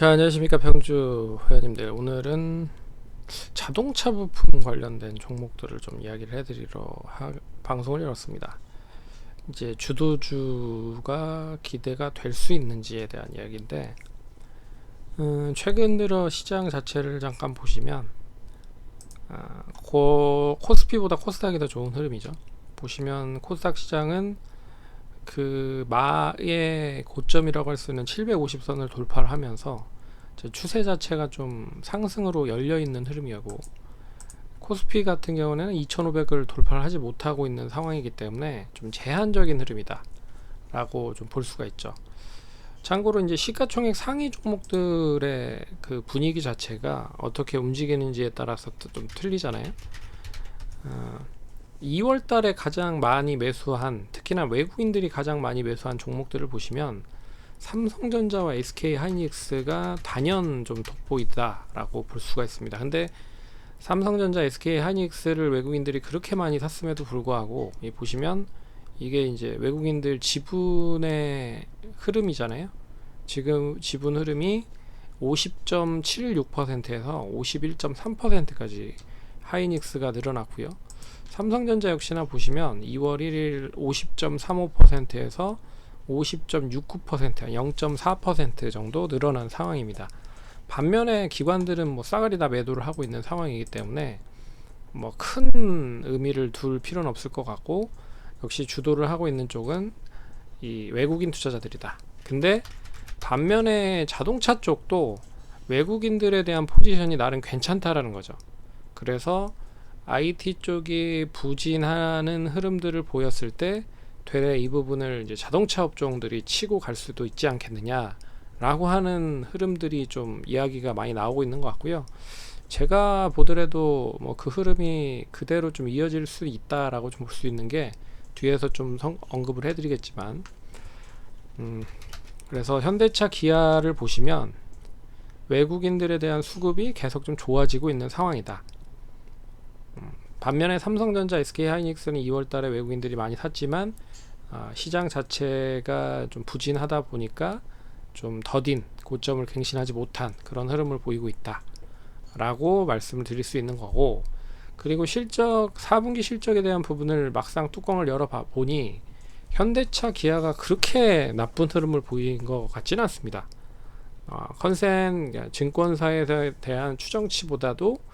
자, 안녕하십니까 평주 회원님들. 오늘은 자동차 부품 관련된 종목들을 좀 이야기를 해드리러 방송을 열었습니다. 이제 주도주가 기대가 될 수 있는지에 대한 이야기인데, 최근 들어 시장 자체를 잠깐 보시면 코스피보다 코스닥이 더 좋은 흐름이죠. 보시면 코스닥 시장은 그 마의 고점이라고 할 수 있는 750선을 돌파를 하면서 추세 자체가 좀 상승으로 열려 있는 흐름이고, 코스피 같은 경우는 2500을 돌파를 하지 못하고 있는 상황이기 때문에 좀 제한적인 흐름이다 라고 좀 볼 수가 있죠. 참고로 이제 시가총액 상위 종목들의 그 분위기 자체가 어떻게 움직이는지에 따라서 좀 틀리잖아요. 2월 달에 가장 많이 매수한, 특히나 외국인들이 가장 많이 매수한 종목들을 보시면 삼성전자와 SK 하이닉스가 단연 좀 돋보이다 라고 볼 수가 있습니다. 근데 삼성전자, SK 하이닉스를 외국인들이 그렇게 많이 샀음에도 불구하고 보시면 이게 이제 외국인들 지분의 흐름이잖아요. 지금 지분 흐름이 50.76%에서 51.3%까지 하이닉스가 늘어났고요. 삼성전자 역시나 보시면 2월 1일 50.35%에서 50.69%, 0.4% 정도 늘어난 상황입니다. 반면에 기관들은 뭐 싸그리 다 매도를 하고 있는 상황이기 때문에 뭐 큰 의미를 둘 필요는 없을 것 같고, 역시 주도를 하고 있는 쪽은 이 외국인 투자자들이다. 근데 반면에 자동차 쪽도 외국인들에 대한 포지션이 나름 괜찮다라는 거죠. 그래서 IT 쪽이 부진하는 흐름들을 보였을 때 되레 이 부분을 이제 자동차 업종들이 치고 갈 수도 있지 않겠느냐 라고 하는 흐름들이 좀 이야기가 많이 나오고 있는 것 같고요. 제가 보더라도 뭐 그 흐름이 그대로 좀 이어질 수 있다라고 좀 볼 수 있는 게 뒤에서 좀 언급을 해드리겠지만, 그래서 현대차, 기아를 보시면 외국인들에 대한 수급이 계속 좀 좋아지고 있는 상황이다. 반면에 삼성전자, SK 하이닉스는 2월 달에 외국인들이 많이 샀지만 시장 자체가 좀 부진하다 보니까 좀 더딘 고점을 갱신하지 못한 그런 흐름을 보이고 있다 라고 말씀을 드릴 수 있는 거고, 그리고 실적, 4분기 실적에 대한 부분을 막상 뚜껑을 열어 보니 현대차, 기아가 그렇게 나쁜 흐름을 보인 것 같지는 않습니다. 컨센 증권사에 대한 추정치보다도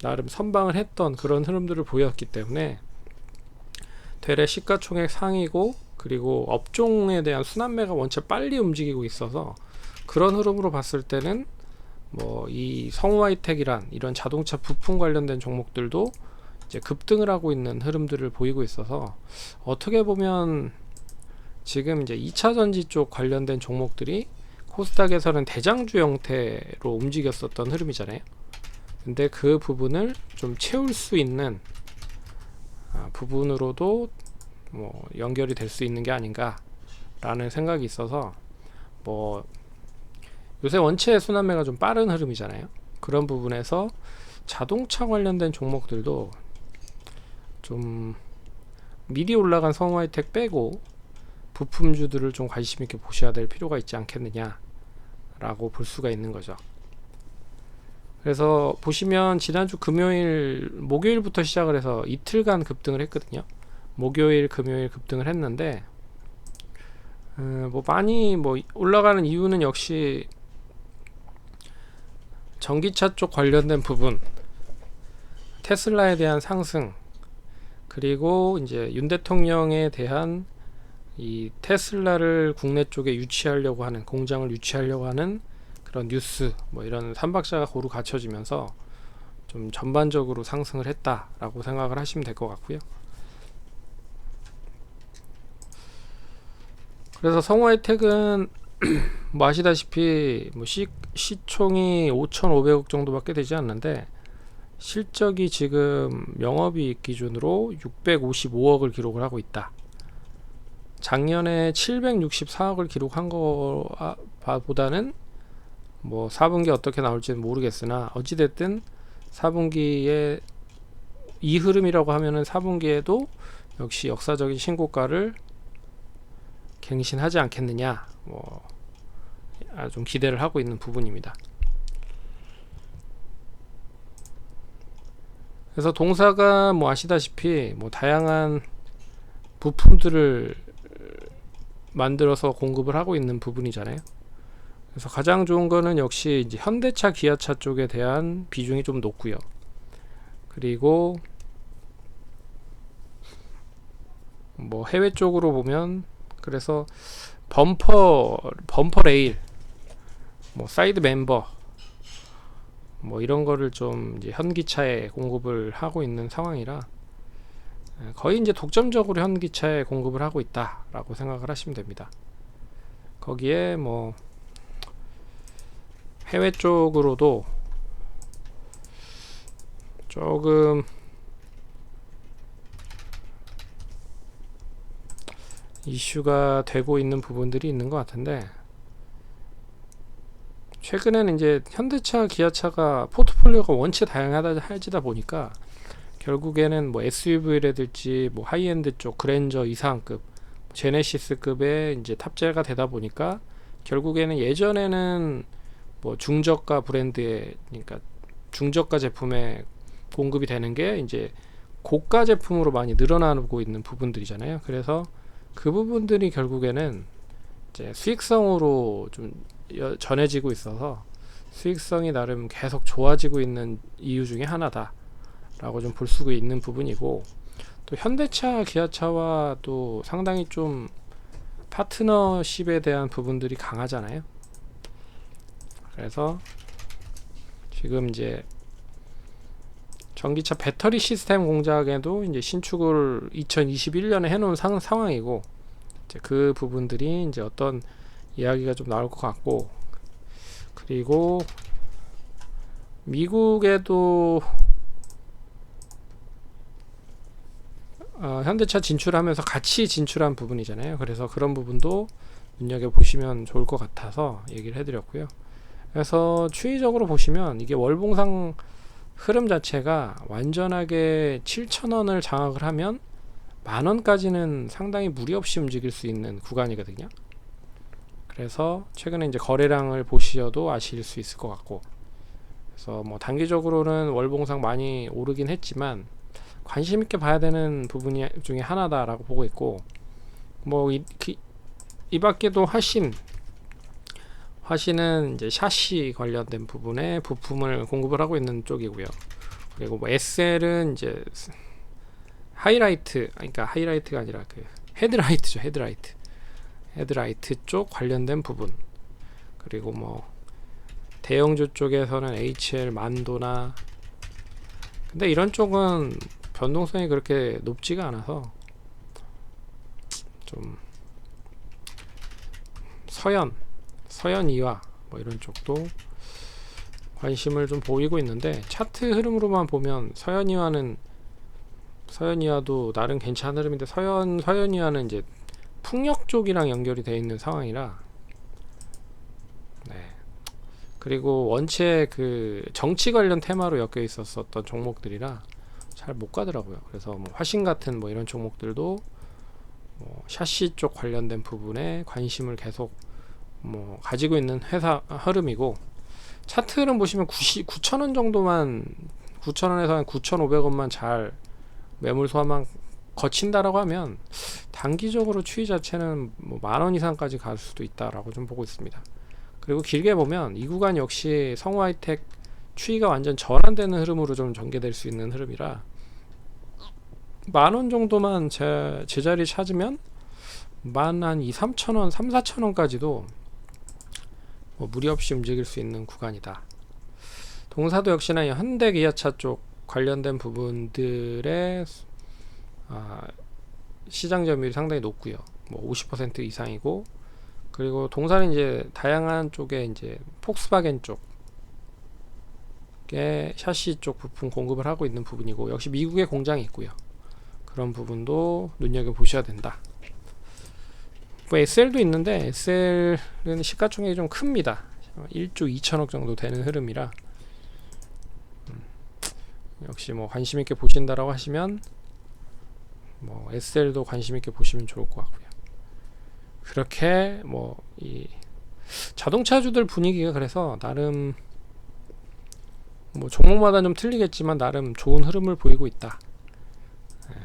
나름 선방을 했던 그런 흐름들을 보였기 때문에 되레 시가총액 상이고, 그리고 업종에 대한 순환매가 원체 빨리 움직이고 있어서 그런 흐름으로 봤을 때는 뭐 이 성우하이텍이란 이런 자동차 부품 관련된 종목들도 이제 급등을 하고 있는 흐름들을 보이고 있어서, 어떻게 보면 지금 이제 2차전지 쪽 관련된 종목들이 코스닥에서는 대장주 형태로 움직였었던 흐름이잖아요. 근데 그 부분을 좀 채울 수 있는 부분으로도 뭐 연결이 될 수 있는 게 아닌가 라는 생각이 있어서, 뭐 요새 원체 순환매가 좀 빠른 흐름이잖아요. 그런 부분에서 자동차 관련된 종목들도 좀 미리 올라간 성우하이텍 빼고 부품주들을 좀 관심 있게 보셔야 될 필요가 있지 않겠느냐 라고 볼 수가 있는 거죠. 그래서 보시면 지난주 목요일부터 시작을 해서 이틀간 급등을 했거든요. 목요일, 금요일 급등을 했는데, 뭐 많이 뭐 올라가는 이유는 역시 전기차 쪽 관련된 부분, 테슬라에 대한 상승, 그리고 이제 윤 대통령에 대한 이 테슬라를 국내 쪽에 유치하려고 하는, 공장을 유치하려고 하는 그런 뉴스, 뭐 이런 삼박자가 고루 갖춰지면서 좀 전반적으로 상승을 했다라고 생각을 하시면 될 것 같고요. 그래서 성우하이텍은 뭐 아시다시피 뭐 시총이 5,500억 정도밖에 되지 않는데, 실적이 지금 영업이익 기준으로 655억을 기록을 하고 있다. 작년에 764억을 기록한 거보다는 뭐 4분기 어떻게 나올지는 모르겠으나, 어찌됐든 4분기에 이 흐름이라고 하면은 4분기에도 역시 역사적인 신고가를 갱신하지 않겠느냐, 뭐 좀 기대를 하고 있는 부분입니다. 그래서 동사가 뭐 아시다시피 뭐 다양한 부품들을 만들어서 공급을 하고 있는 부분이잖아요. 그래서 가장 좋은 거는 역시 이제 현대차, 기아차 쪽에 대한 비중이 좀 높고요. 그리고 뭐 해외 쪽으로 보면 그래서 범퍼 레일, 뭐 사이드 멤버, 뭐 이런 거를 좀 이제 현기차에 공급을 하고 있는 상황이라 거의 이제 독점적으로 현기차에 공급을 하고 있다라고 생각을 하시면 됩니다. 거기에 뭐 해외 쪽으로도 조금 이슈가 되고 있는 부분들이 있는 것 같은데, 최근에는 이제 현대차, 기아차가 포트폴리오가 원체 다양하다 하지다 보니까 결국에는 뭐 SUV라든지 뭐 하이엔드 쪽 그랜저 이상급, 제네시스급의 이제 탑재가 되다 보니까 결국에는 예전에는 뭐 중저가 브랜드의, 그러니까 중저가 제품에 공급이 되는 게 이제 고가 제품으로 많이 늘어나고 있는 부분들이잖아요. 그래서 그 부분들이 결국에는 이제 수익성으로 좀 전해지고 있어서 수익성이 나름 계속 좋아지고 있는 이유 중에 하나다 라고 좀 볼 수 있는 부분이고, 또 현대차, 기아차와 또 상당히 좀 파트너십에 대한 부분들이 강하잖아요. 그래서 지금 이제 전기차 배터리 시스템 공장에도 이제 신축을 2021년에 해놓은 상황이고, 이제 그 부분들이 이제 어떤 이야기가 좀 나올 것 같고, 그리고 미국에도 현대차 진출하면서 같이 진출한 부분이잖아요. 그래서 그런 부분도 눈여겨보시면 좋을 것 같아서 얘기를 해드렸고요. 그래서 추이적으로 보시면 이게 월봉상 흐름 자체가 완전하게 7,000원을 장악을 하면 만원까지는 상당히 무리 없이 움직일 수 있는 구간이거든요. 그래서 최근에 이제 거래량을 보셔도 아실 수 있을 것 같고, 그래서 뭐 단기적으로는 월봉상 많이 오르긴 했지만 관심 있게 봐야 되는 부분 중에 하나다라고 보고 있고, 뭐 이 밖에도 화신은 이제 샤시 관련된 부분에 부품을 공급을 하고 있는 쪽이고요. 그리고 뭐 SL은 이제 그러니까 하이라이트가 아니라 그 헤드라이트죠. 헤드라이트 쪽 관련된 부분. 그리고 뭐 대형주 쪽에서는 HL, 만도나, 근데 이런 쪽은 변동성이 그렇게 높지가 않아서 좀 서현이와 뭐 이런 쪽도 관심을 좀 보이고 있는데, 차트 흐름으로만 보면 서현이와도 나름 괜찮은 흐름인데, 서현이와는 이제 풍력 쪽이랑 연결이 되어 있는 상황이라, 네. 그리고 원체 그 정치 관련 테마로 엮여 있었던 종목들이라 잘 못 가더라고요. 그래서 뭐 화신 같은 뭐 이런 종목들도 뭐 샤시 쪽 관련된 부분에 관심을 계속 뭐 가지고 있는 회사 흐름이고, 차트 흐름 보시면 9,000원 정도만, 9,000원에서 한 9,500원만 잘 매물 소화만 거친다라고 하면 단기적으로 추이 자체는 뭐 만원 이상까지 갈 수도 있다라고 좀 보고 있습니다. 그리고 길게 보면 이 구간 역시 성우하이텍 추이가 완전 전환되는 흐름으로 좀 전개될 수 있는 흐름이라, 만원 정도만 제자리 찾으면 한 2, 3천원, 3, 4천원까지도 뭐 무리 없이 움직일 수 있는 구간이다. 동사도 역시나 현대 기아차 쪽 관련된 부분들의 시장 점유율이 상당히 높고요. 뭐 50% 이상이고, 그리고 동사는 이제 다양한 쪽에 이제 폭스바겐 쪽에 샤시 쪽 부품 공급을 하고 있는 부분이고, 역시 미국에 공장이 있고요. 그런 부분도 눈여겨 보셔야 된다. 뭐 SL도 있는데 SL은 시가총액이 좀 큽니다. 1조 2천억 정도 되는 흐름이라 역시 뭐 관심 있게 보신다라고 하시면 뭐 SL도 관심 있게 보시면 좋을 것 같고요. 그렇게 뭐 이 자동차주들 분위기가 그래서 나름 뭐 종목마다 좀 틀리겠지만 나름 좋은 흐름을 보이고 있다.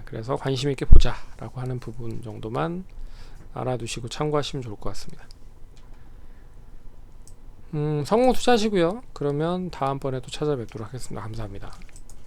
그래서 관심 있게 보자 라고 하는 부분 정도만 알아두시고 참고하시면 좋을 것 같습니다. 성공 투자하시고요. 그러면 다음번에 또 찾아뵙도록 하겠습니다. 감사합니다.